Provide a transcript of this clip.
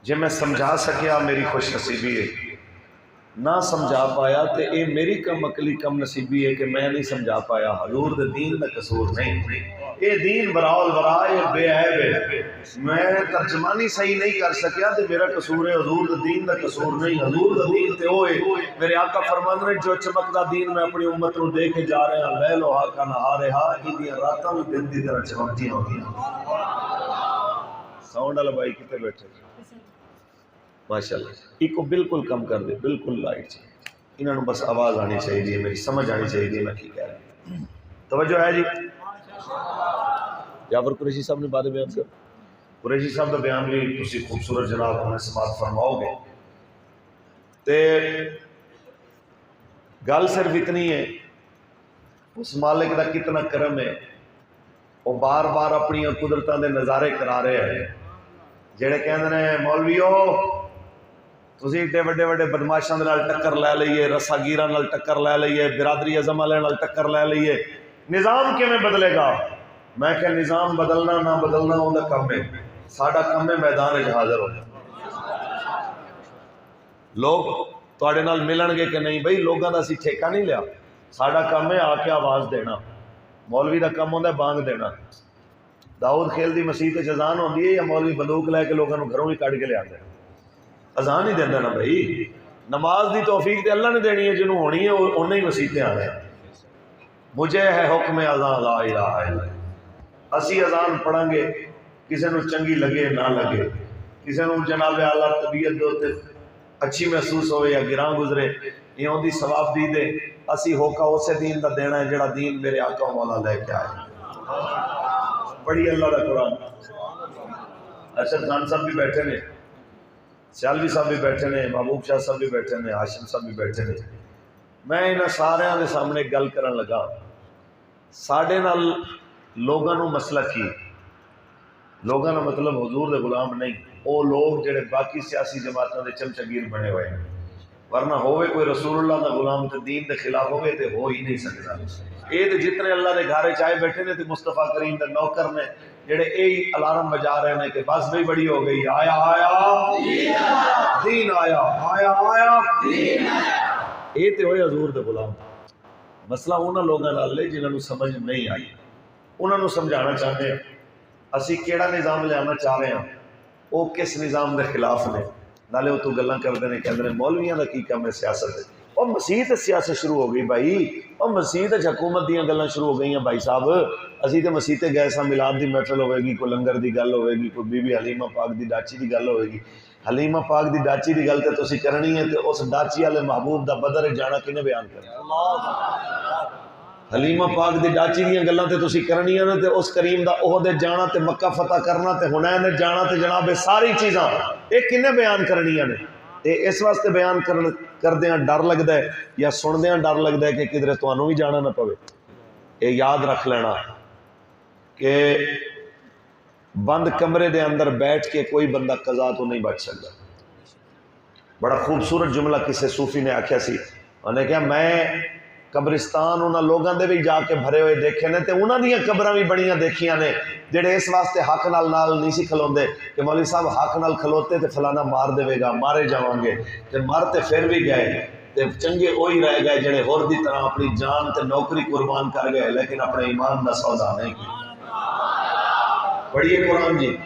جے میں سمجھا سکیا میری خوش نصیبی ہے، نہ سمجھا پایا تے اے میری کم عقلی کم نصیبی ہے کہ میں نہیں سمجھا پایا۔ حضور دے دین دا قصور نہیں، اے دین براء البراء بے عیب ہے۔ میں ترجمانی صحیح نہیں کر سکیا تے میرا قصور ہے، حضور دے دین دا قصور نہیں۔ حضور دا دین تے ہوئے میرے آقا فرماندے نے جو چمکدا دین میں اپنی امت نو دے کے جا رہے ہیں، لیل و کا نہارہا، ایدیاں راتاں بھی دن دی طرح چمکدیاں ہوندیاں۔ ساؤنڈ والا بھائی کتے بیٹھے ماشاءاللہ، ایک کو بالکل کم کر دے، بالکل لائٹ چاہیے، انہوں نے بس آواز آنی چاہیے، میری سمجھ آنی چاہیے میں کی کہہ رہا ہوں۔ توجہ ہے جی؟ جعفر قریشی صاحب نے باتیں بیان کر، قریشی صاحب کا بیان بھی تسی خوبصورت جناب ہمیں سماعت فرماؤ گے۔ تے گل صرف اتنی ہے، اس مالک دا کتنا کرم ہے، وہ بار بار اپنی قدرتاں دے نظارے کرا رہے ہیں۔ جڑے کہندے نے مولویو تسی ایڈے وڈے وڈے بدماشاں دے نال ٹکر لے لئیے، رساگیراں نال ٹکر لے لئیے، برادری اعظم والے نال ٹکر لے لئیے، نظام کیویں بدلے گا؟ میں کہ نظام بدلنا نہ بدلنا اوندا کم ہے، ساڈا کم ہے میدان وچ حاضر ہو جانا۔ لوگ تواڈے نال ملن گے کہ نہیں بھائی، لوگاں دا اسی ٹھیکہ نہیں لیا، ساڈا کم ہے آ کے آواز دینا۔ مولوی دا کم ہوندا ہے بانگ دینا۔ داؤد خیل دی مسیح تے اذان ہوندی ہے یا مولوی بندوق لے کے لوگاں نو گھروں ہی کڈ کے لے آندا ہے؟ اذان ہی دینا نا بھائی۔ نماز دی توفیق تے اللہ نے دینی ہے، جنہوں ہونی ہے انہیں ہی مسیح تے آنا ہے۔ مجھے ہے حکم اذان لا الہ الا اللہ۔ اسی اذان پڑھیں گے، کسی نو چنگی لگے نہ لگے، کسی نو جناب اعلیٰ طبیعت دے اچھی محسوس ہوئے یا گراں گزرے، یہ ہوندی ثواب دی دے، اسی ہوکا اسے دین دا دینا ہے جڑا دین میرے آقا مولا لے کے آئے۔ پڑھی اللہ دا قرآن۔ ارشد خان صاحب بھی بیٹھے نے، سیالوی صاحب بھی بیٹھے نے، محبوب شاہ صاحب بھی بیٹھے نے، ہاشم صاحب بھی بیٹھے نے۔ میں انہاں سارے دے سامنے گل کرن لگا، ساڈے نال لوگاں نو مسئلہ کی، لوگاں نو مطلب حضور دے غلام نہیں، او لوگ جڑے باقی سیاسی جماعتوں دے چمچگیر بنے ہوئے ہیں، ورنہ ہوئے کوئی رسول اللہ دا غلام تے دین دے خلاف ہوئے تے ہو ہی نہیں سکتا۔ اے تے جتنے اللہ دے گھارے چائے بیٹھے نے تے مصطفیٰ کریم دے نوکر نے جڑے اے الارم بجا رہے ہیں کہ بس بھی بڑی ہو گئی، آیا آیا دین آیا، آیا آیا دین آیا۔ اے تے ہوئے حضور دے غلام۔ مسئلہ انہاں لوگاں نال ہے جنہاں نو سمجھ نہیں آئی، انہاں نو سمجھانا چاہتے ہیں اسی کیڑا نظام لیانا چاہ رہے ہیں، وہ کس نظام دے خلاف نے، نالے وہ تو گلاں کردے نے کہندے نے مولویاں دا کی کم ہے سیاست ہے۔ اور مسیح تے سیاست شروع ہو گئی بھائی، اور مسیح تے حکومت دیاں گلاں شروع ہو گئیاں بھائی صاحب۔ اسی تے مسیح تے گئے ساں، میلاد دی محفل ہوئے گی، کوئی لنگر دی گل ہوئے گی، کوئی بی بی حلیمہ پاک دی ڈاچی دی گل ہوئے گی۔ حلیمہ پاک دی ڈاچی دی گل تے تسی کرنی ہے تے اس ڈاچی والے محبوب دا بدر جانا کنے بیان کرنا؟ حلیمہ پاک دی ڈاچی دیاں گلاں تے تسی کرنی ہے تے اس کریم دا عہد جانا تے مکہ فتح کرنا تے حنین جانا تے جناب ساری چیزاں اے کنے بیان کرنیاں نے؟ اے اس واسطے بیان کردیاں ڈر لگدا ہے یا سندیاں ڈر لگدا ہے کہ کدھر تانوں بھی جانا نہ پوے۔ اے یاد رکھ لینا کہ بند کمرے دے اندر بیٹھ کے کوئی بندہ قضا تو نہیں بچ سکتا۔ بڑا خوبصورت جملہ کسی صوفی نے آکھیا سی، انہوں نے کہا میں قبرستان انہاں لوگاں دے بھی جا کے بھرے ہوئے دیکھے نے تے انہاں دیاں قبراں بھی بڑیاں دیکھیاں نے جڑے اس واسطے حق نال نہیں سی کھلوندے کہ مولوی صاحب حق نال کھلوتے تے فلانا مار دے گا، مارے جاواں گے، تے مرتے پھر بھی گئے تے چنگے وہی رہ گئے جڑے ہور دی طرح اپنی جان تے نوکری قربان کر گئے لیکن اپنے ایمان دا سودا نہیں کیا۔ پڑھیے قرآن جی۔